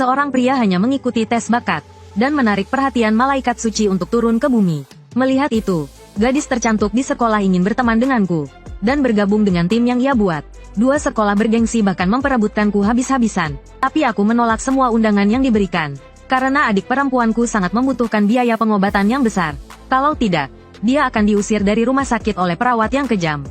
Seorang pria hanya mengikuti tes bakat, dan menarik perhatian malaikat suci untuk turun ke bumi. Melihat itu, gadis tercantik di sekolah ingin berteman denganku, dan bergabung dengan tim yang ia buat. Dua sekolah bergengsi bahkan memperebutkanku habis-habisan, tapi aku menolak semua undangan yang diberikan, karena adik perempuanku sangat membutuhkan biaya pengobatan yang besar. Kalau tidak, dia akan diusir dari rumah sakit oleh perawat yang kejam.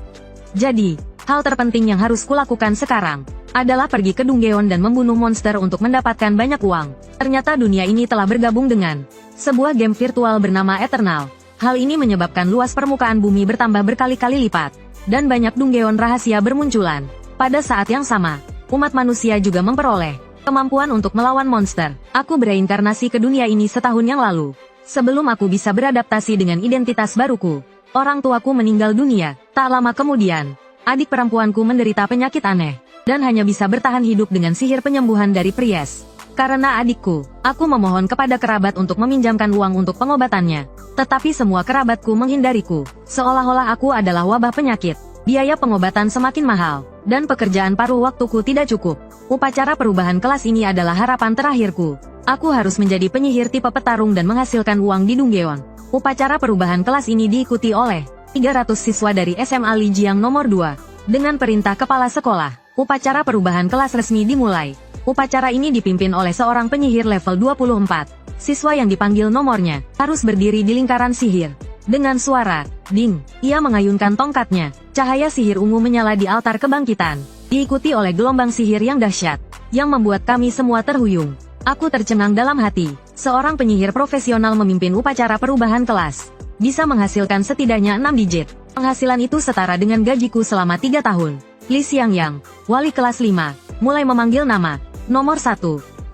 Jadi, hal terpenting yang harus kulakukan sekarang adalah pergi ke Dungeon dan membunuh monster untuk mendapatkan banyak uang. Ternyata dunia ini telah bergabung dengan sebuah game virtual bernama Eternal. Hal ini menyebabkan luas permukaan bumi bertambah berkali-kali lipat, dan banyak Dungeon rahasia bermunculan. Pada saat yang sama, umat manusia juga memperoleh kemampuan untuk melawan monster. Aku bereinkarnasi ke dunia ini setahun yang lalu. Sebelum aku bisa beradaptasi dengan identitas baruku, orang tuaku meninggal dunia. Tak lama kemudian, adik perempuanku menderita penyakit aneh, dan hanya bisa bertahan hidup dengan sihir penyembuhan dari Priest. Karena adikku, aku memohon kepada kerabat untuk meminjamkan uang untuk pengobatannya. Tetapi semua kerabatku menghindariku, seolah-olah aku adalah wabah penyakit. Biaya pengobatan semakin mahal, dan pekerjaan paruh waktuku tidak cukup. Upacara perubahan kelas ini adalah harapan terakhirku. Aku harus menjadi penyihir tipe petarung dan menghasilkan uang di Dungeon. Upacara perubahan kelas ini diikuti oleh 300 siswa dari SMA Lijiang nomor 2. Dengan perintah kepala sekolah, upacara perubahan kelas resmi dimulai. Upacara ini dipimpin oleh seorang penyihir level 24. Siswa yang dipanggil nomornya harus berdiri di lingkaran sihir. Dengan suara ding, ia mengayunkan tongkatnya. Cahaya sihir ungu menyala di altar kebangkitan, diikuti oleh gelombang sihir yang dahsyat, yang membuat kami semua terhuyung. Aku tercengang dalam hati. Seorang penyihir profesional memimpin upacara perubahan kelas, bisa menghasilkan setidaknya 6 digit. Penghasilan itu setara dengan gajiku selama 3 tahun. Li Xiangyang, wali kelas 5, mulai memanggil nama. Nomor 1,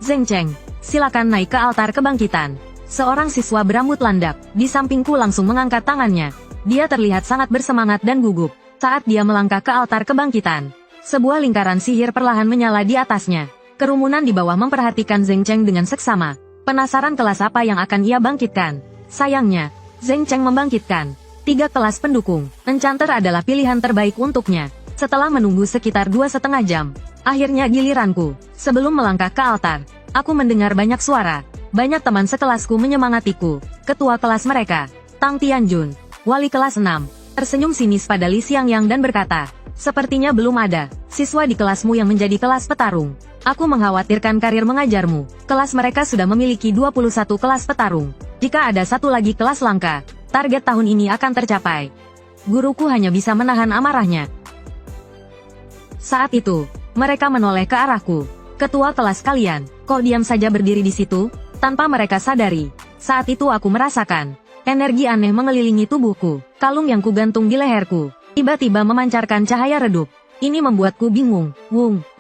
Zheng Cheng, silakan naik ke altar kebangkitan. Seorang siswa berambut landak di sampingku langsung mengangkat tangannya. Dia terlihat sangat bersemangat dan gugup saat dia melangkah ke altar kebangkitan. Sebuah lingkaran sihir perlahan menyala di atasnya. Kerumunan di bawah memperhatikan Zheng Cheng dengan seksama, penasaran kelas apa yang akan ia bangkitkan. Sayangnya, Zheng Cheng membangkitkan 3 kelas pendukung. Enchanter adalah pilihan terbaik untuknya. Setelah menunggu sekitar 2,5 jam, akhirnya giliranku. Sebelum melangkah ke altar, aku mendengar banyak suara. Banyak teman sekelasku menyemangatiku. Ketua kelas mereka, Tang Tianjun, wali kelas 6, tersenyum sinis pada Li Xiangyang dan berkata, sepertinya belum ada siswa di kelasmu yang menjadi kelas petarung. Aku mengkhawatirkan karir mengajarmu. Kelas mereka sudah memiliki 21 kelas petarung. Jika ada satu lagi kelas langka, target tahun ini akan tercapai. Guruku hanya bisa menahan amarahnya. Saat itu, mereka menoleh ke arahku. Ketua kelas kalian, kok diam saja berdiri di situ? Tanpa mereka sadari, saat itu aku merasakan energi aneh mengelilingi tubuhku. Kalung yang kugantung di leherku tiba-tiba memancarkan cahaya redup. Ini membuatku bingung.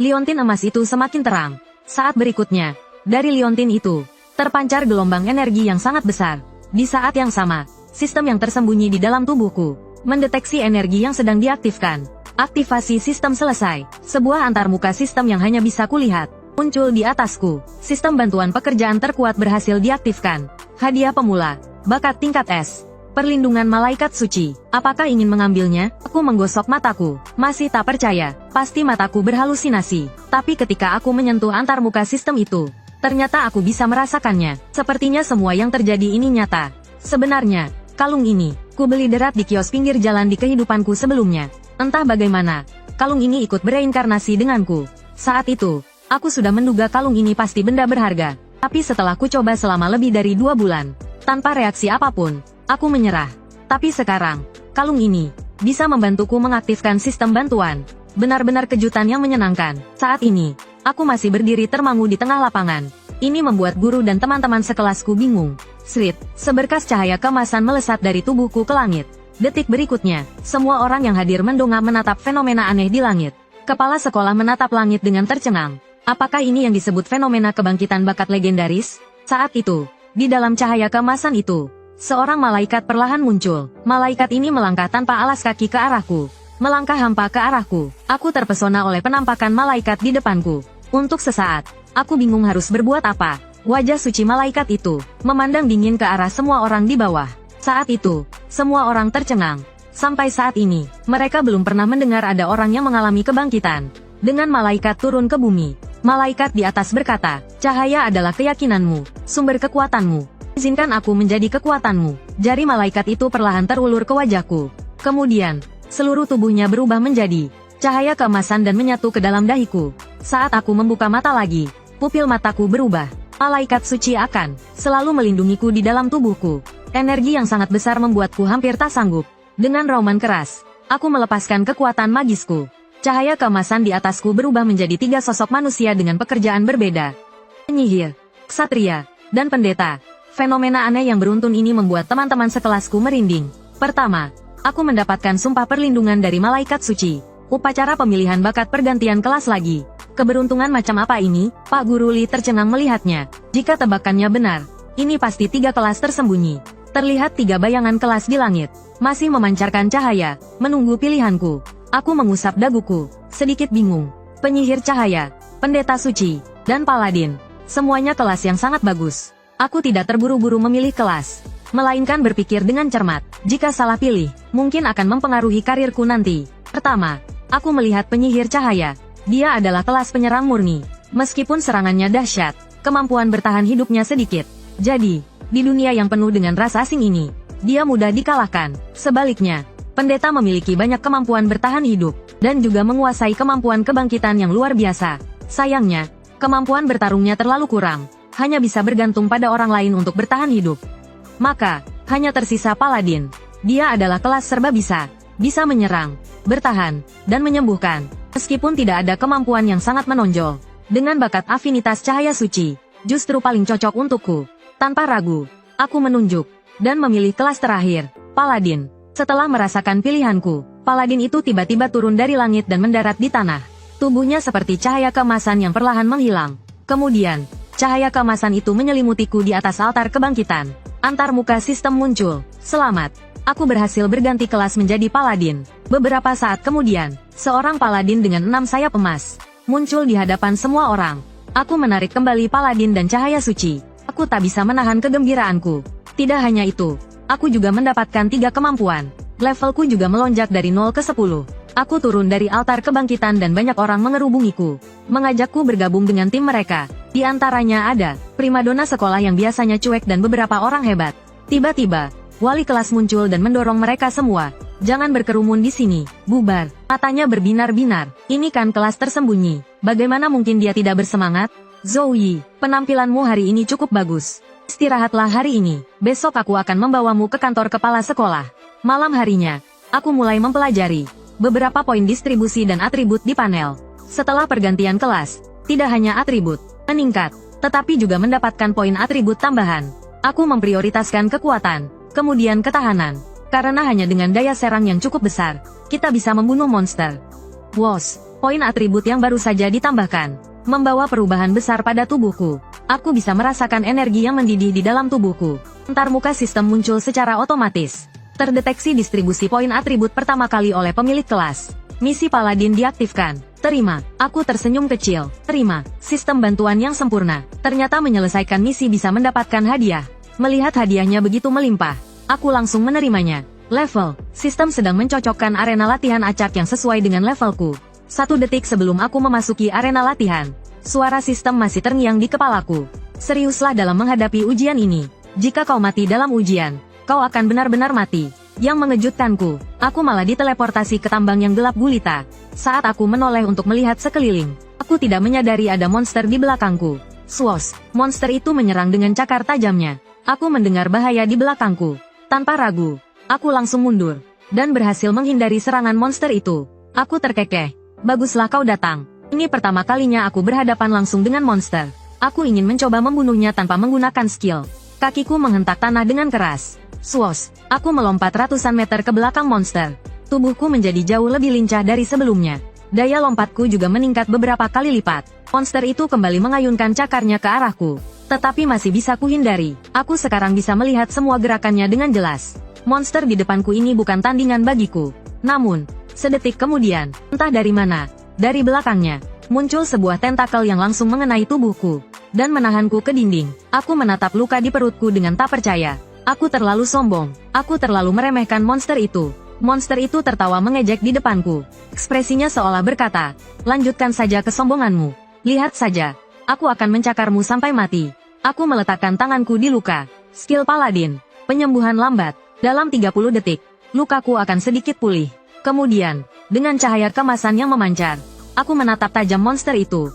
Liontin emas itu semakin terang. Saat berikutnya, dari liontin itu terpancar gelombang energi yang sangat besar. Di saat yang sama, sistem yang tersembunyi di dalam tubuhku mendeteksi energi yang sedang diaktifkan. Aktivasi sistem selesai. Sebuah antarmuka sistem yang hanya bisa kulihat muncul di atasku. Sistem bantuan pekerjaan terkuat berhasil diaktifkan. Hadiah pemula, bakat tingkat S. Perlindungan malaikat suci. Apakah ingin mengambilnya? Aku menggosok mataku. Masih tak percaya. Pasti mataku berhalusinasi. Tapi ketika aku menyentuh antarmuka sistem itu, ternyata aku bisa merasakannya. Sepertinya semua yang terjadi ini nyata. Sebenarnya, kalung ini kubeli derat di kios pinggir jalan di kehidupanku sebelumnya. Entah bagaimana, kalung ini ikut bereinkarnasi denganku. Saat itu, aku sudah menduga kalung ini pasti benda berharga. Tapi setelah ku coba selama lebih dari 2 bulan, tanpa reaksi apapun, aku menyerah. Tapi sekarang, kalung ini bisa membantuku mengaktifkan sistem bantuan. Benar-benar kejutan yang menyenangkan. Saat ini, aku masih berdiri termangu di tengah lapangan. Ini membuat guru dan teman-teman sekelasku bingung. Slit, seberkas cahaya keemasan melesat dari tubuhku ke langit. Detik berikutnya, semua orang yang hadir mendongak menatap fenomena aneh di langit. Kepala sekolah menatap langit dengan tercengang. Apakah ini yang disebut fenomena kebangkitan bakat legendaris? Saat itu, di dalam cahaya keemasan itu, seorang malaikat perlahan muncul. Malaikat ini melangkah tanpa alas kaki ke arahku. Melangkah hampa ke arahku. Aku terpesona oleh penampakan malaikat di depanku. Untuk sesaat, aku bingung harus berbuat apa. Wajah suci malaikat itu memandang dingin ke arah semua orang di bawah. Saat itu, semua orang tercengang. Sampai saat ini, mereka belum pernah mendengar ada orang yang mengalami kebangkitan. Dengan malaikat turun ke bumi, Malaikat di atas berkata, cahaya adalah keyakinanmu, sumber kekuatanmu. Izinkan aku menjadi kekuatanmu. Jari malaikat itu perlahan terulur ke wajahku. Kemudian, seluruh tubuhnya berubah menjadi cahaya keemasan dan menyatu ke dalam dahiku. Saat aku membuka mata lagi, pupil mataku berubah. Malaikat suci akan selalu melindungiku di dalam tubuhku. Energi yang sangat besar membuatku hampir tak sanggup. Dengan rauman keras, aku melepaskan kekuatan magisku. Cahaya keemasan di atasku berubah menjadi 3 sosok manusia dengan pekerjaan berbeda. Penyihir, ksatria, dan pendeta. Fenomena aneh yang beruntun ini membuat teman-teman sekelasku merinding. Pertama, aku mendapatkan sumpah perlindungan dari malaikat suci. Upacara pemilihan bakat pergantian kelas lagi. Keberuntungan macam apa ini? Pak Guru Li tercengang melihatnya. Jika tebakannya benar, ini pasti 3 kelas tersembunyi. Terlihat 3 bayangan kelas di langit, masih memancarkan cahaya, menunggu pilihanku. Aku mengusap daguku, sedikit bingung. Penyihir cahaya, pendeta suci, dan paladin. Semuanya kelas yang sangat bagus. Aku tidak terburu-buru memilih kelas, melainkan berpikir dengan cermat. Jika salah pilih, mungkin akan mempengaruhi karirku nanti. Pertama, aku melihat penyihir cahaya. Dia adalah kelas penyerang murni. Meskipun serangannya dahsyat, kemampuan bertahan hidupnya sedikit. Jadi, di dunia yang penuh dengan rasa asing ini, dia mudah dikalahkan. Sebaliknya, pendeta memiliki banyak kemampuan bertahan hidup, dan juga menguasai kemampuan kebangkitan yang luar biasa. Sayangnya, kemampuan bertarungnya terlalu kurang, hanya bisa bergantung pada orang lain untuk bertahan hidup. Maka, hanya tersisa paladin. Dia adalah kelas serba bisa menyerang, bertahan, dan menyembuhkan, meskipun tidak ada kemampuan yang sangat menonjol. Dengan bakat afinitas cahaya suci, justru paling cocok untukku. Tanpa ragu, aku menunjuk, dan memilih kelas terakhir, paladin. Setelah merasakan pilihanku, paladin itu tiba-tiba turun dari langit dan mendarat di tanah. Tubuhnya seperti cahaya keemasan yang perlahan menghilang. Kemudian, cahaya keemasan itu menyelimutiku di atas altar kebangkitan. Antar muka sistem muncul. Selamat, aku berhasil berganti kelas menjadi paladin. Beberapa saat kemudian, seorang paladin dengan 6 sayap emas muncul di hadapan semua orang. Aku menarik kembali paladin dan cahaya suci. Aku tak bisa menahan kegembiraanku. Tidak hanya itu, aku juga mendapatkan 3 kemampuan. Levelku juga melonjak dari 0 ke 10. Aku turun dari altar kebangkitan dan banyak orang mengerubungiku, mengajakku bergabung dengan tim mereka. Di antaranya ada primadona sekolah yang biasanya cuek dan beberapa orang hebat. Tiba-tiba, wali kelas muncul dan mendorong mereka semua. Jangan berkerumun di sini, bubar. Matanya berbinar-binar. Ini kan kelas tersembunyi. Bagaimana mungkin dia tidak bersemangat? Zoe, penampilanmu hari ini cukup bagus. Istirahatlah hari ini. Besok aku akan membawamu ke kantor kepala sekolah. Malam harinya, aku mulai mempelajari beberapa poin distribusi dan atribut di panel. Setelah pergantian kelas, tidak hanya atribut meningkat, tetapi juga mendapatkan poin atribut tambahan. Aku memprioritaskan kekuatan, kemudian ketahanan. Karena hanya dengan daya serang yang cukup besar, kita bisa membunuh monster. WOS, poin atribut yang baru saja ditambahkan membawa perubahan besar pada tubuhku. Aku bisa merasakan energi yang mendidih di dalam tubuhku. Antar muka sistem muncul secara otomatis. Terdeteksi distribusi poin atribut pertama kali oleh pemilik kelas. Misi Paladin diaktifkan. Terima. Aku tersenyum kecil. Terima. Sistem bantuan yang sempurna. Ternyata menyelesaikan misi bisa mendapatkan hadiah. Melihat hadiahnya begitu melimpah, aku langsung menerimanya. Level. Sistem sedang mencocokkan arena latihan acak yang sesuai dengan levelku. 1 detik sebelum aku memasuki arena latihan, suara sistem masih terngiang di kepalaku. Seriuslah dalam menghadapi ujian ini. Jika kau mati dalam ujian, kau akan benar-benar mati. Yang mengejutkanku, aku malah diteleportasi ke tambang yang gelap gulita. Saat aku menoleh untuk melihat sekeliling, aku tidak menyadari ada monster di belakangku. Swos, monster itu menyerang dengan cakar tajamnya. Aku mendengar bahaya di belakangku. Tanpa ragu, aku langsung mundur, dan berhasil menghindari serangan monster itu. Aku terkekeh. Baguslah kau datang. Ini pertama kalinya aku berhadapan langsung dengan monster. Aku ingin mencoba membunuhnya tanpa menggunakan skill. Kakiku menghentak tanah dengan keras. Swos, aku melompat ratusan meter ke belakang monster. Tubuhku menjadi jauh lebih lincah dari sebelumnya. Daya lompatku juga meningkat beberapa kali lipat. Monster itu kembali mengayunkan cakarnya ke arahku. Tetapi masih bisa kuhindari. Aku sekarang bisa melihat semua gerakannya dengan jelas. Monster di depanku ini bukan tandingan bagiku. Namun, sedetik kemudian, entah dari mana, dari belakangnya, muncul sebuah tentakel yang langsung mengenai tubuhku, dan menahanku ke dinding. Aku menatap luka di perutku dengan tak percaya. Aku terlalu sombong. Aku terlalu meremehkan monster itu. Monster itu tertawa mengejek di depanku. Ekspresinya seolah berkata, lanjutkan saja kesombonganmu. Lihat saja. Aku akan mencakarmu sampai mati. Aku meletakkan tanganku di luka. Skill Paladin. Penyembuhan lambat. Dalam 30 detik, lukaku akan sedikit pulih. Kemudian, dengan cahaya kemasan yang memancar, aku menatap tajam monster itu.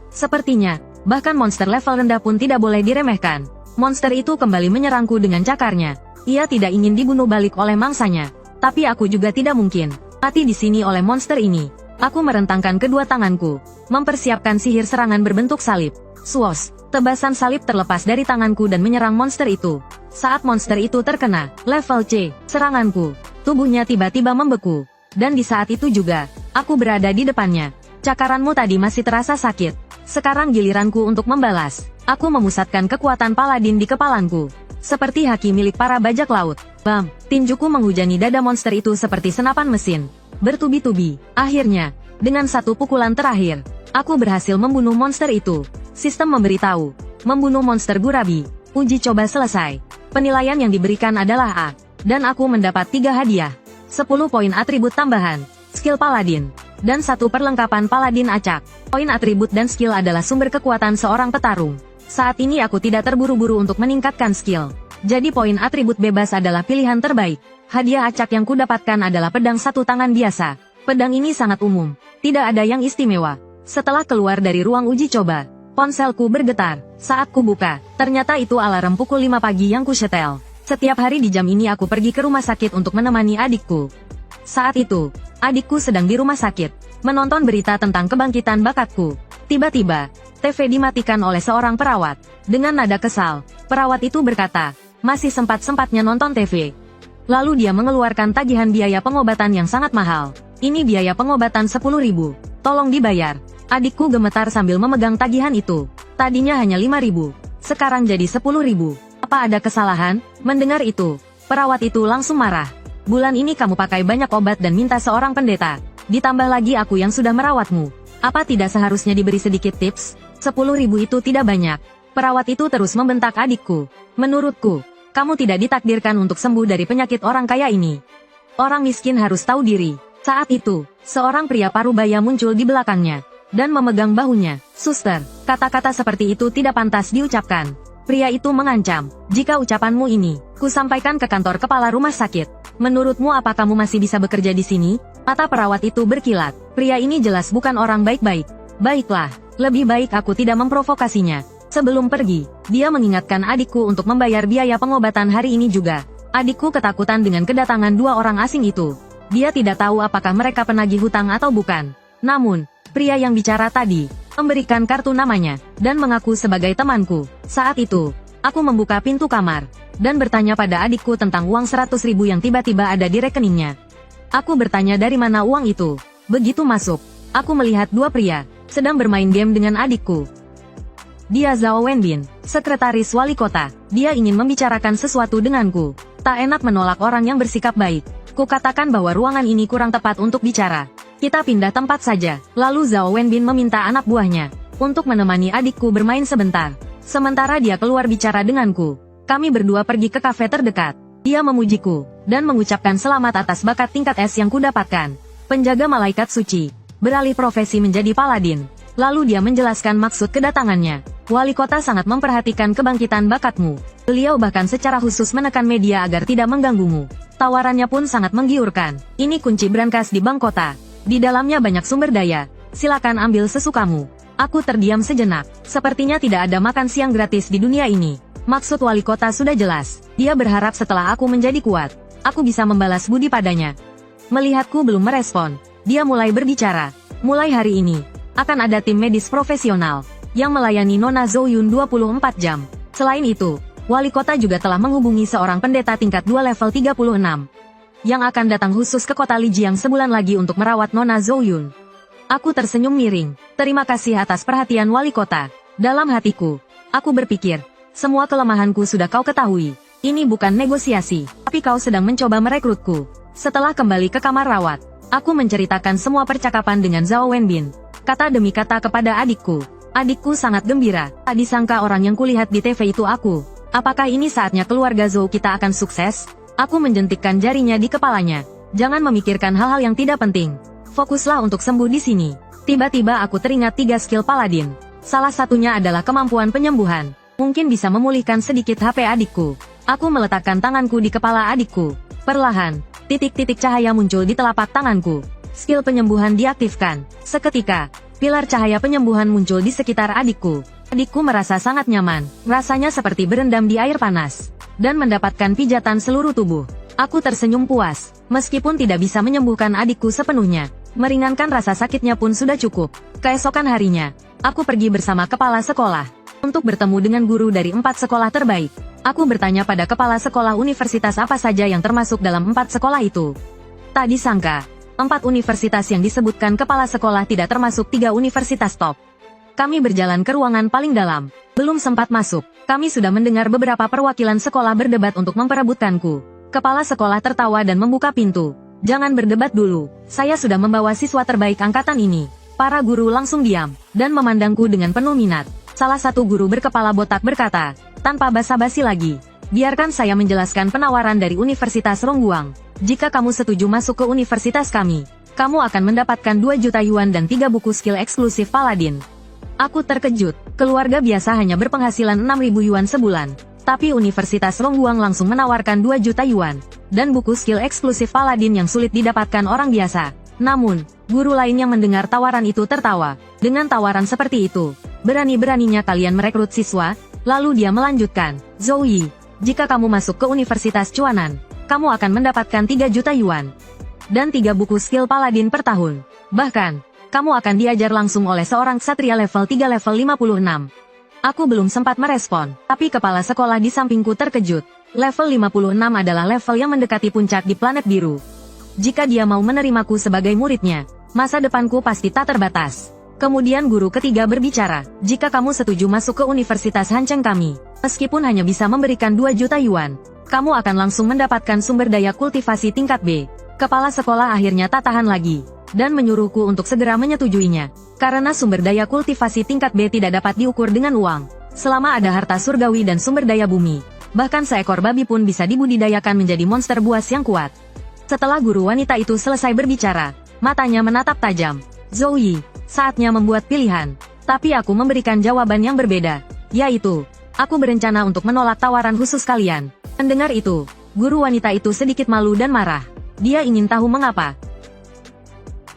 Sepertinya, bahkan monster level rendah pun tidak boleh diremehkan. Monster itu kembali menyerangku dengan cakarnya. Ia tidak ingin dibunuh balik oleh mangsanya. Tapi aku juga tidak mungkin mati di sini oleh monster ini. Aku merentangkan kedua tanganku, mempersiapkan sihir serangan berbentuk salib. Swoosh, tebasan salib terlepas dari tanganku dan menyerang monster itu. Saat monster itu terkena level C, seranganku, tubuhnya tiba-tiba membeku. Dan di saat itu juga, aku berada di depannya. Cakaranmu tadi masih terasa sakit. Sekarang giliranku untuk membalas. Aku memusatkan kekuatan paladin di kepalaku. Seperti haki milik para bajak laut. Bam, tinjuku menghujani dada monster itu seperti senapan mesin. Bertubi-tubi. Akhirnya, dengan satu pukulan terakhir, aku berhasil membunuh monster itu. Sistem memberitahu, membunuh monster gurabi. Uji coba selesai. Penilaian yang diberikan adalah A. Dan aku mendapat 3 hadiah. 10 poin atribut tambahan, skill paladin, dan 1 perlengkapan paladin acak. Poin atribut dan skill adalah sumber kekuatan seorang petarung. Saat ini aku tidak terburu-buru untuk meningkatkan skill. Jadi poin atribut bebas adalah pilihan terbaik. Hadiah acak yang kudapatkan adalah pedang satu tangan biasa. Pedang ini sangat umum, tidak ada yang istimewa. Setelah keluar dari ruang uji coba, ponselku bergetar. Saat kubuka, ternyata itu alarm pukul 5 pagi yang kusetel. Setiap hari di jam ini aku pergi ke rumah sakit untuk menemani adikku. Saat itu, adikku sedang di rumah sakit, menonton berita tentang kebangkitan bakatku. Tiba-tiba, TV dimatikan oleh seorang perawat. Dengan nada kesal, perawat itu berkata, masih sempat-sempatnya nonton TV. Lalu dia mengeluarkan tagihan biaya pengobatan yang sangat mahal. Ini biaya pengobatan 10.000. Tolong dibayar. Adikku gemetar sambil memegang tagihan itu. Tadinya hanya 5.000. Sekarang jadi 10.000. Apa ada kesalahan? Mendengar itu, perawat itu langsung marah. Bulan ini kamu pakai banyak obat dan minta seorang pendeta. Ditambah lagi aku yang sudah merawatmu. Apa tidak seharusnya diberi sedikit tips? 10.000 itu tidak banyak. Perawat itu terus membentak adikku. Menurutku, kamu tidak ditakdirkan untuk sembuh dari penyakit orang kaya ini. Orang miskin harus tahu diri. Saat itu, seorang pria parubaya muncul di belakangnya dan memegang bahunya. Suster, kata-kata seperti itu tidak pantas diucapkan. Pria itu mengancam, jika ucapanmu ini, kusampaikan ke kantor kepala rumah sakit. Menurutmu apa kamu masih bisa bekerja di sini? Mata perawat itu berkilat. Pria ini jelas bukan orang baik-baik. Baiklah, lebih baik aku tidak memprovokasinya. Sebelum pergi, dia mengingatkan adikku untuk membayar biaya pengobatan hari ini juga. Adikku ketakutan dengan kedatangan 2 orang asing itu. Dia tidak tahu apakah mereka penagih hutang atau bukan. Namun, pria yang bicara tadi, memberikan kartu namanya, dan mengaku sebagai temanku. Saat itu, aku membuka pintu kamar, dan bertanya pada adikku tentang uang 100.000 yang tiba-tiba ada di rekeningnya. Aku bertanya dari mana uang itu. Begitu masuk, aku melihat 2 pria, sedang bermain game dengan adikku. Dia Zhao Wenbin, sekretaris wali kota. Dia ingin membicarakan sesuatu denganku. Tak enak menolak orang yang bersikap baik. Kukatakan bahwa ruangan ini kurang tepat untuk bicara. Kita pindah tempat saja. Lalu Zhao Wenbin meminta anak buahnya untuk menemani adikku bermain sebentar. Sementara dia keluar bicara denganku. Kami berdua pergi ke kafe terdekat. Dia memujiku dan mengucapkan selamat atas bakat tingkat S yang kudapatkan. Penjaga malaikat suci, beralih profesi menjadi paladin. Lalu dia menjelaskan maksud kedatangannya. Wali kota sangat memperhatikan kebangkitan bakatmu. Beliau bahkan secara khusus menekan media agar tidak mengganggumu. Tawarannya pun sangat menggiurkan. Ini kunci brankas di bank kota. Di dalamnya banyak sumber daya. Silakan ambil sesukamu. Aku terdiam sejenak. Sepertinya tidak ada makan siang gratis di dunia ini. Maksud wali kota sudah jelas. Dia berharap setelah aku menjadi kuat, aku bisa membalas budi padanya. Melihatku belum merespon, dia mulai berbicara. Mulai hari ini, akan ada tim medis profesional yang melayani Nona Zhou Yun 24 jam. Selain itu, wali kota juga telah menghubungi seorang pendeta tingkat 2 level 36 yang akan datang khusus ke kota Lijiang sebulan lagi untuk merawat Nona Zhou Yun. Aku tersenyum miring. Terima kasih atas perhatian wali kota. Dalam hatiku, aku berpikir, semua kelemahanku sudah kau ketahui. Ini bukan negosiasi, tapi kau sedang mencoba merekrutku. Setelah kembali ke kamar rawat, aku menceritakan semua percakapan dengan Zhao Wenbin. Kata demi kata kepada adikku. Adikku sangat gembira. Tak disangka orang yang kulihat di TV itu aku. Apakah ini saatnya keluarga Zhou kita akan sukses? Aku menjentikkan jarinya di kepalanya. Jangan memikirkan hal-hal yang tidak penting. Fokuslah untuk sembuh di sini. Tiba-tiba aku teringat 3 skill paladin. Salah satunya adalah kemampuan penyembuhan. Mungkin bisa memulihkan sedikit HP adikku. Aku meletakkan tanganku di kepala adikku. Perlahan, titik-titik cahaya muncul di telapak tanganku. Skill penyembuhan diaktifkan. Seketika, pilar cahaya penyembuhan muncul di sekitar adikku. Adikku merasa sangat nyaman, rasanya seperti berendam di air panas, dan mendapatkan pijatan seluruh tubuh. Aku tersenyum puas, meskipun tidak bisa menyembuhkan adikku sepenuhnya. Meringankan rasa sakitnya pun sudah cukup. Keesokan harinya, aku pergi bersama kepala sekolah untuk bertemu dengan guru dari 4 sekolah terbaik. Aku bertanya pada kepala sekolah universitas apa saja yang termasuk dalam 4 sekolah itu. Tak disangka, 4 universitas yang disebutkan kepala sekolah tidak termasuk 3 universitas top. Kami berjalan ke ruangan paling dalam. Belum sempat masuk, kami sudah mendengar beberapa perwakilan sekolah berdebat untuk memperebutkanku. Kepala sekolah tertawa dan membuka pintu. Jangan berdebat dulu, saya sudah membawa siswa terbaik angkatan ini. Para guru langsung diam, dan memandangku dengan penuh minat. Salah satu guru berkepala botak berkata, tanpa basa-basi lagi, biarkan saya menjelaskan penawaran dari Universitas Rongguang. Jika kamu setuju masuk ke universitas kami, kamu akan mendapatkan 2 juta yuan dan 3 buku skill eksklusif Paladin. Aku terkejut, keluarga biasa hanya berpenghasilan 6.000 yuan sebulan. Tapi Universitas Rongguang langsung menawarkan 2 juta yuan, dan buku skill eksklusif Paladin yang sulit didapatkan orang biasa. Namun, guru lain yang mendengar tawaran itu tertawa. Dengan tawaran seperti itu, berani-beraninya kalian merekrut siswa? Lalu dia melanjutkan, Zoe, jika kamu masuk ke Universitas Chuanan, kamu akan mendapatkan 3 juta yuan, dan 3 buku skill Paladin per tahun. Bahkan, kamu akan diajar langsung oleh seorang ksatria level 3 level 56. Aku belum sempat merespon, tapi kepala sekolah di sampingku terkejut. Level 56 adalah level yang mendekati puncak di planet biru. Jika dia mau menerimaku sebagai muridnya, masa depanku pasti tak terbatas. Kemudian guru ketiga berbicara, jika kamu setuju masuk ke Universitas Hancheng kami, meskipun hanya bisa memberikan 2 juta yuan, kamu akan langsung mendapatkan sumber daya kultivasi tingkat B. Kepala sekolah akhirnya tak tahan lagi, dan menyuruhku untuk segera menyetujuinya. Karena sumber daya kultivasi tingkat B tidak dapat diukur dengan uang. Selama ada harta surgawi dan sumber daya bumi, bahkan seekor babi pun bisa dibudidayakan menjadi monster buas yang kuat. Setelah guru wanita itu selesai berbicara, matanya menatap tajam. Zoe, saatnya membuat pilihan. Tapi aku memberikan jawaban yang berbeda, yaitu, aku berencana untuk menolak tawaran khusus kalian. Mendengar itu, guru wanita itu sedikit malu dan marah. Dia ingin tahu mengapa.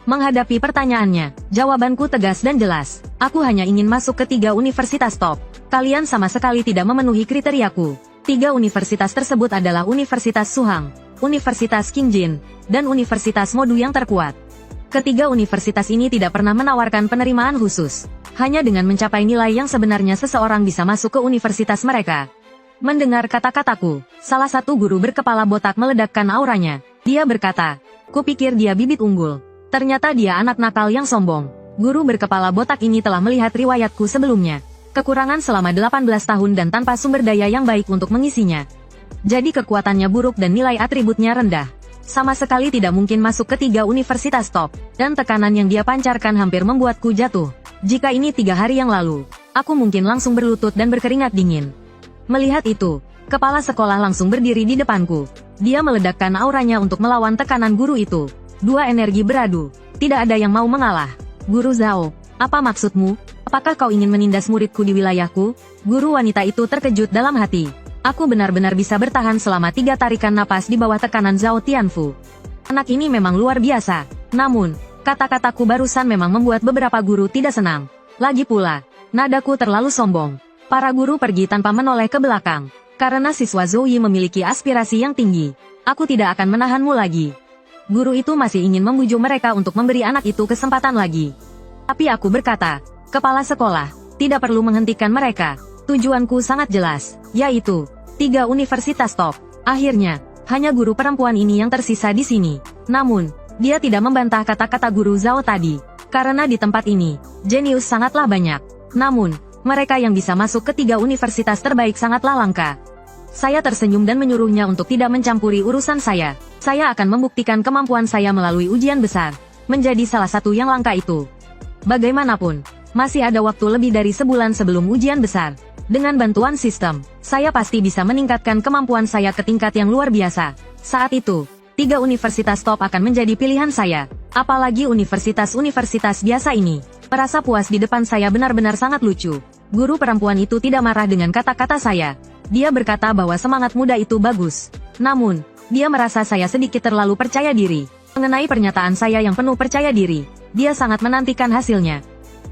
Menghadapi pertanyaannya, jawabanku tegas dan jelas. Aku hanya ingin masuk ke 3 universitas top. Kalian sama sekali tidak memenuhi kriteriaku. 3 universitas tersebut adalah Universitas Suhang, Universitas Qingjin, dan Universitas Modu yang terkuat. Ketiga universitas ini tidak pernah menawarkan penerimaan khusus. Hanya dengan mencapai nilai yang sebenarnya seseorang bisa masuk ke universitas mereka. Mendengar kata-kataku, salah satu guru berkepala botak meledakkan auranya. Dia berkata, kupikir dia bibit unggul. Ternyata dia anak nakal yang sombong. Guru berkepala botak ini telah melihat riwayatku sebelumnya. Kekurangan selama 18 tahun dan tanpa sumber daya yang baik untuk mengisinya. Jadi kekuatannya buruk dan nilai atributnya rendah. Sama sekali tidak mungkin masuk ke 3 universitas top. Dan tekanan yang dia pancarkan hampir membuatku jatuh. Jika ini 3 hari yang lalu, aku mungkin langsung berlutut dan berkeringat dingin. Melihat itu, kepala sekolah langsung berdiri di depanku. Dia meledakkan auranya untuk melawan tekanan guru itu. 2 energi beradu. Tidak ada yang mau mengalah. Guru Zhao, apa maksudmu? Apakah kau ingin menindas muridku di wilayahku? Guru wanita itu terkejut dalam hati. Aku benar-benar bisa bertahan selama 3 tarikan napas di bawah tekanan Zhao Tianfu. Anak ini memang luar biasa. Namun, kata-kataku barusan memang membuat beberapa guru tidak senang. Lagi pula, nadaku terlalu sombong. Para guru pergi tanpa menoleh ke belakang. Karena siswa Zoe memiliki aspirasi yang tinggi. Aku tidak akan menahanmu lagi. Guru itu masih ingin membujuk mereka untuk memberi anak itu kesempatan lagi. Tapi aku berkata, kepala sekolah, tidak perlu menghentikan mereka. Tujuanku sangat jelas, yaitu 3 universitas top. Akhirnya, hanya guru perempuan ini yang tersisa di sini. Namun, dia tidak membantah kata-kata guru Zhao tadi. Karena di tempat ini, jenius sangatlah banyak. Namun, mereka yang bisa masuk ke 3 universitas terbaik sangatlah langka. Saya tersenyum dan menyuruhnya untuk tidak mencampuri urusan saya. Saya akan membuktikan kemampuan saya melalui ujian besar. Menjadi salah satu yang langka itu. Bagaimanapun, masih ada waktu lebih dari sebulan sebelum ujian besar. Dengan bantuan sistem, saya pasti bisa meningkatkan kemampuan saya ke tingkat yang luar biasa. Saat itu, 3 universitas top akan menjadi pilihan saya. Apalagi universitas-universitas biasa ini. Merasa puas di depan saya benar-benar sangat lucu. Guru perempuan itu tidak marah dengan kata-kata saya. Dia berkata bahwa semangat muda itu bagus. Namun, dia merasa saya sedikit terlalu percaya diri. Mengenai pernyataan saya yang penuh percaya diri, dia sangat menantikan hasilnya.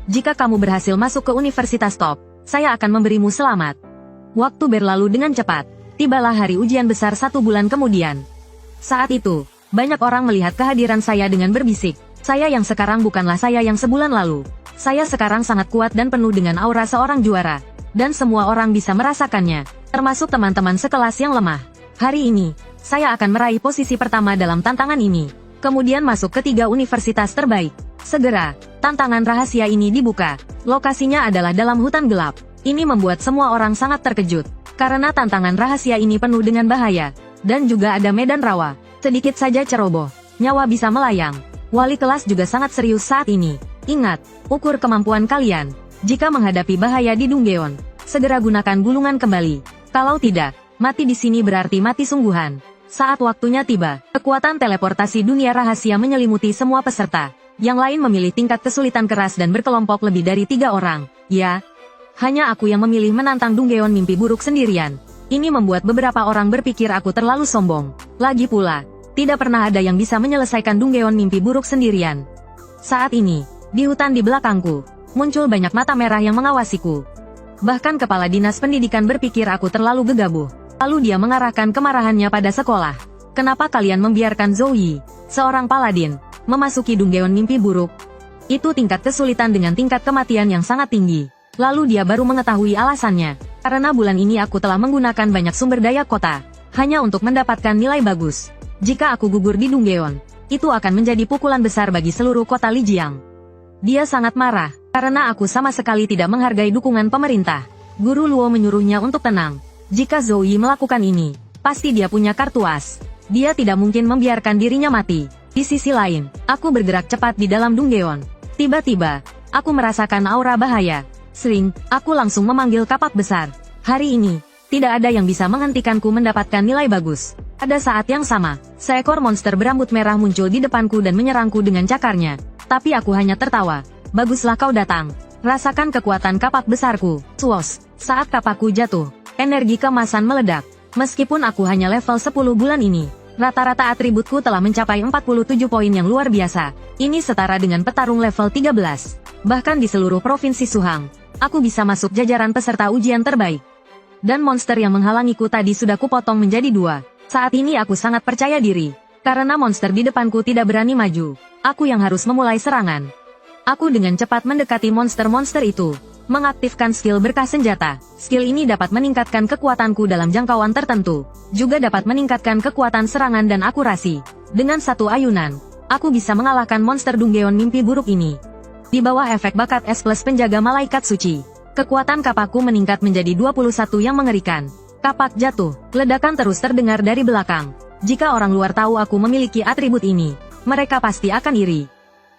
Jika kamu berhasil masuk ke universitas top, saya akan memberimu selamat. Waktu berlalu dengan cepat. Tibalah hari ujian besar 1 bulan kemudian. Saat itu, banyak orang melihat kehadiran saya dengan berbisik. Saya yang sekarang bukanlah saya yang sebulan lalu. Saya sekarang sangat kuat dan penuh dengan aura seorang juara. Dan semua orang bisa merasakannya, termasuk teman-teman sekelas yang lemah. Hari ini, saya akan meraih posisi pertama dalam tantangan ini. Kemudian masuk ke 3 universitas terbaik. Segera, tantangan rahasia ini dibuka. Lokasinya adalah dalam hutan gelap. Ini membuat semua orang sangat terkejut. Karena tantangan rahasia ini penuh dengan bahaya. Dan juga ada medan rawa. Sedikit saja ceroboh, nyawa bisa melayang. Wali kelas juga sangat serius saat ini. Ingat, ukur kemampuan kalian. Jika menghadapi bahaya di Dunggeon, segera gunakan gulungan kembali. Kalau tidak, mati di sini berarti mati sungguhan. Saat waktunya tiba, kekuatan teleportasi dunia rahasia menyelimuti semua peserta. Yang lain memilih tingkat kesulitan keras dan berkelompok lebih dari 3 orang. Ya, hanya aku yang memilih menantang Dunggeon mimpi buruk sendirian. Ini membuat beberapa orang berpikir aku terlalu sombong. Lagi pula, tidak pernah ada yang bisa menyelesaikan Dunggeon mimpi buruk sendirian. Saat ini, di hutan di belakangku, muncul banyak mata merah yang mengawasiku. Bahkan kepala dinas pendidikan berpikir aku terlalu gegabah. Lalu dia mengarahkan kemarahannya pada sekolah. Kenapa kalian membiarkan Zhou Yi, seorang paladin, memasuki Dunggeon mimpi buruk? Itu tingkat kesulitan dengan tingkat kematian yang sangat tinggi. Lalu dia baru mengetahui alasannya. Karena bulan ini aku telah menggunakan banyak sumber daya kota, hanya untuk mendapatkan nilai bagus. Jika aku gugur di Dunggeon, itu akan menjadi pukulan besar bagi seluruh kota Lijiang. Dia sangat marah, karena aku sama sekali tidak menghargai dukungan pemerintah. Guru Luo menyuruhnya untuk tenang. Jika Zhou Yi melakukan ini, pasti dia punya kartu as. Dia tidak mungkin membiarkan dirinya mati. Di sisi lain, aku bergerak cepat di dalam Dunggeon. Tiba-tiba, aku merasakan aura bahaya. Sering, aku langsung memanggil kapak besar. Hari ini, tidak ada yang bisa menghentikanku mendapatkan nilai bagus. Pada saat yang sama, seekor monster berambut merah muncul di depanku dan menyerangku dengan cakarnya. Tapi aku hanya tertawa. Baguslah kau datang. Rasakan kekuatan kapak besarku. Swos. Saat kapakku jatuh, energi kemasan meledak. Meskipun aku hanya level 10 bulan ini, rata-rata atributku telah mencapai 47 poin yang luar biasa. Ini setara dengan petarung level 13. Bahkan di seluruh provinsi Suhang, aku bisa masuk jajaran peserta ujian terbaik. Dan monster yang menghalangiku tadi sudah kupotong menjadi 2. Saat ini aku sangat percaya diri. Karena monster di depanku tidak berani maju, aku yang harus memulai serangan. Aku dengan cepat mendekati monster-monster itu, mengaktifkan skill berkah senjata. Skill ini dapat meningkatkan kekuatanku dalam jangkauan tertentu, juga dapat meningkatkan kekuatan serangan dan akurasi. Dengan satu ayunan, aku bisa mengalahkan monster Dunggeon mimpi buruk ini. Di bawah efek bakat S plus penjaga malaikat suci, kekuatan kapakku meningkat menjadi 21 yang mengerikan. Kapak jatuh, ledakan terus terdengar dari belakang. Jika orang luar tahu aku memiliki atribut ini, mereka pasti akan iri.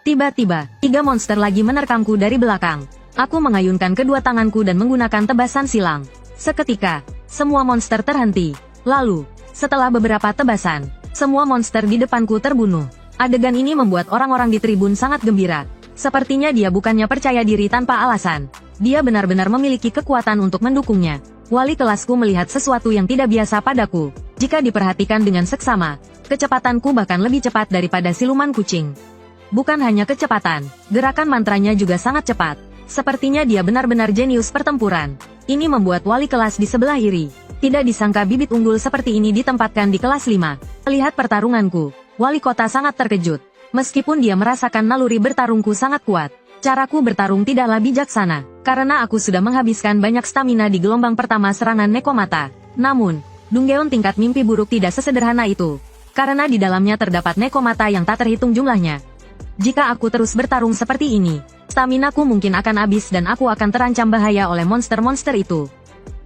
Tiba-tiba, 3 monster lagi menerkamku dari belakang. Aku mengayunkan kedua tanganku dan menggunakan tebasan silang. Seketika, semua monster terhenti. Lalu, setelah beberapa tebasan, semua monster di depanku terbunuh. Adegan ini membuat orang-orang di tribun sangat gembira. Sepertinya dia bukannya percaya diri tanpa alasan. Dia benar-benar memiliki kekuatan untuk mendukungnya. Wali kelasku melihat sesuatu yang tidak biasa padaku. Jika diperhatikan dengan seksama, kecepatanku bahkan lebih cepat daripada siluman kucing. Bukan hanya kecepatan, gerakan mantranya juga sangat cepat. Sepertinya dia benar-benar jenius pertempuran. Ini membuat wali kelas di sebelah iri. Tidak disangka bibit unggul seperti ini ditempatkan di kelas 5. Melihat pertarunganku, wali kota sangat terkejut. Meskipun dia merasakan naluri bertarungku sangat kuat, caraku bertarung tidaklah bijaksana, karena aku sudah menghabiskan banyak stamina di gelombang pertama serangan Nekomata. Namun, Dunggeon tingkat mimpi buruk tidak sesederhana itu, karena di dalamnya terdapat Nekomata yang tak terhitung jumlahnya. Jika aku terus bertarung seperti ini, staminaku mungkin akan habis dan aku akan terancam bahaya oleh monster-monster itu.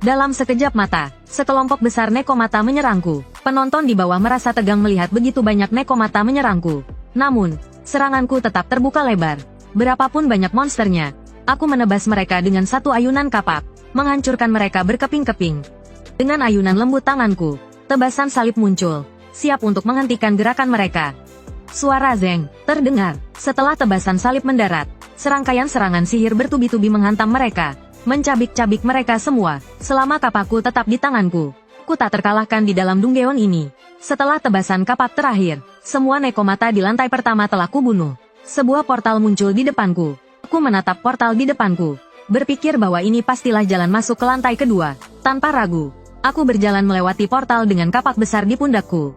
Dalam sekejap mata, sekelompok besar Nekomata menyerangku. Penonton di bawah merasa tegang melihat begitu banyak Nekomata menyerangku. Namun, seranganku tetap terbuka lebar. Berapapun banyak monsternya, aku menebas mereka dengan satu ayunan kapak, menghancurkan mereka berkeping-keping. Dengan ayunan lembut tanganku, tebasan salib muncul, siap untuk menghentikan gerakan mereka. Suara zeng terdengar. Setelah tebasan salib mendarat, serangkaian serangan sihir bertubi-tubi menghantam mereka, mencabik-cabik mereka semua. Selama kapakku tetap di tanganku, ku tak terkalahkan di dalam Dunggeon ini. Setelah tebasan kapak terakhir, semua nekomata di lantai pertama telah kubunuh. Sebuah portal muncul di depanku. Aku menatap portal di depanku, berpikir bahwa ini pastilah jalan masuk ke lantai kedua. Tanpa ragu, aku berjalan melewati portal dengan kapak besar di pundakku,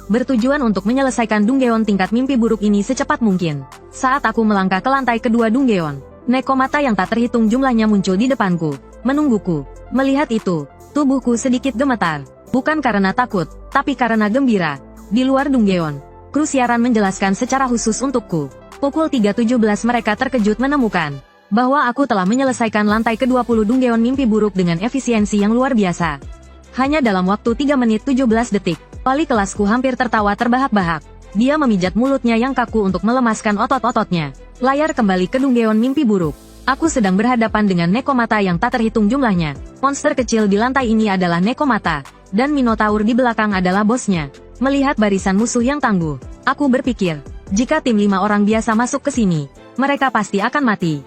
bertujuan untuk menyelesaikan Dunggeon tingkat mimpi buruk ini secepat mungkin. Saat aku melangkah ke lantai kedua Dunggeon, nekomata yang tak terhitung jumlahnya muncul di depanku, menungguku. Melihat itu, tubuhku sedikit gemetar. Bukan karena takut, tapi karena gembira. Di luar Dunggeon, Cruciaran menjelaskan secara khusus untukku. Pukul 3.17 mereka terkejut menemukan bahwa aku telah menyelesaikan lantai ke-20 Dunggeon mimpi buruk dengan efisiensi yang luar biasa. Hanya dalam waktu 3 menit 17 detik, wali kelasku hampir tertawa terbahak-bahak. Dia memijat mulutnya yang kaku untuk melemaskan otot-ototnya. Layar kembali ke Dunggeon mimpi buruk. Aku sedang berhadapan dengan nekomata yang tak terhitung jumlahnya. Monster kecil di lantai ini adalah nekomata, dan Minotaur di belakang adalah bosnya. Melihat barisan musuh yang tangguh, aku berpikir, jika tim 5 orang biasa masuk ke sini, mereka pasti akan mati.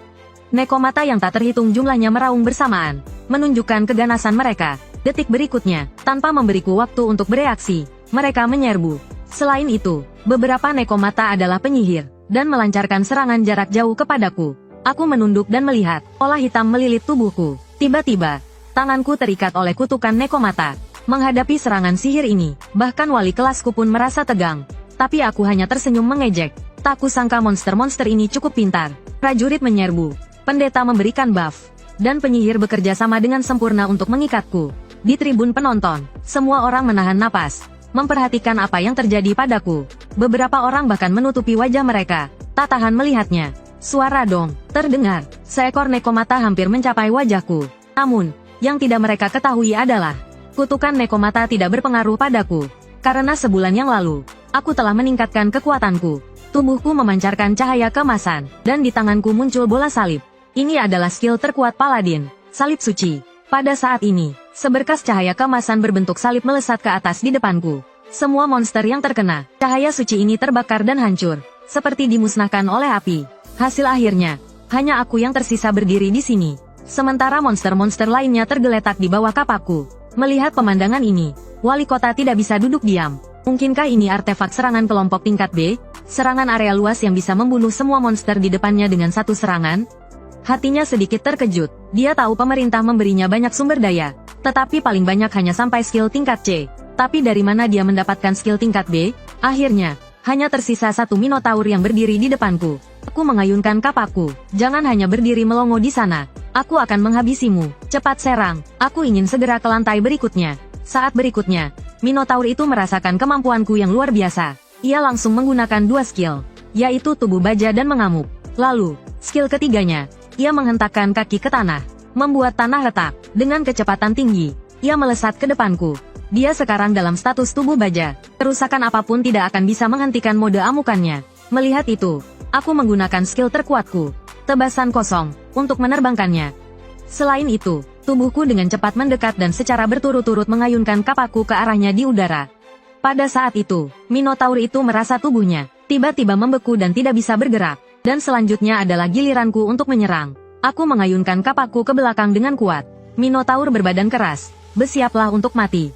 Nekomata yang tak terhitung jumlahnya meraung bersamaan, menunjukkan keganasan mereka. Detik berikutnya, tanpa memberiku waktu untuk bereaksi, mereka menyerbu. Selain itu, beberapa nekomata adalah penyihir, dan melancarkan serangan jarak jauh kepadaku. Aku menunduk dan melihat, pola hitam melilit tubuhku. Tiba-tiba, tanganku terikat oleh kutukan nekomata. Menghadapi serangan sihir ini, bahkan wali kelasku pun merasa tegang. Tapi aku hanya tersenyum mengejek. Tak kusangka monster-monster ini cukup pintar. Prajurit menyerbu, pendeta memberikan buff, dan penyihir bekerja sama dengan sempurna untuk mengikatku. Di tribun penonton, semua orang menahan napas, memperhatikan apa yang terjadi padaku. Beberapa orang bahkan menutupi wajah mereka, tak tahan melihatnya. Suara dong terdengar. Seekor nekomata hampir mencapai wajahku. Namun, yang tidak mereka ketahui adalah, kutukan nekomata tidak berpengaruh padaku. Karena sebulan yang lalu, aku telah meningkatkan kekuatanku. Tubuhku memancarkan cahaya keemasan, dan di tanganku muncul bola salib. Ini adalah skill terkuat Paladin, salib suci. Pada saat ini, seberkas cahaya keemasan berbentuk salib melesat ke atas di depanku. Semua monster yang terkena cahaya suci ini terbakar dan hancur, seperti dimusnahkan oleh api. Hasil akhirnya, hanya aku yang tersisa berdiri di sini. Sementara monster-monster lainnya tergeletak di bawah kapakku. Melihat pemandangan ini, wali kota tidak bisa duduk diam. Mungkinkah ini artefak serangan kelompok tingkat B? Serangan area luas yang bisa membunuh semua monster di depannya dengan satu serangan? Hatinya sedikit terkejut. Dia tahu pemerintah memberinya banyak sumber daya, tetapi paling banyak hanya sampai skill tingkat C. Tapi dari mana dia mendapatkan skill tingkat B? Akhirnya, hanya tersisa satu Minotaur yang berdiri di depanku. Aku mengayunkan kapakku. Jangan hanya berdiri melongo di sana. Aku akan menghabisimu. Cepat serang. Aku ingin segera ke lantai berikutnya. Saat berikutnya, Minotaur itu merasakan kemampuanku yang luar biasa. Ia langsung menggunakan dua skill, yaitu tubuh baja dan mengamuk. Lalu, skill ketiganya, ia menghentakkan kaki ke tanah, membuat tanah retak. Dengan kecepatan tinggi, ia melesat ke depanku. Dia sekarang dalam status tubuh baja. Kerusakan apapun tidak akan bisa menghentikan mode amukannya. Melihat itu, aku menggunakan skill terkuatku, tebasan kosong, untuk menerbangkannya. Selain itu, tubuhku dengan cepat mendekat dan secara berturut-turut mengayunkan kapakku ke arahnya di udara. Pada saat itu, Minotaur itu merasa tubuhnya tiba-tiba membeku dan tidak bisa bergerak. Dan selanjutnya adalah giliranku untuk menyerang. Aku mengayunkan kapakku ke belakang dengan kuat. Minotaur berbadan keras. Bersiaplah untuk mati.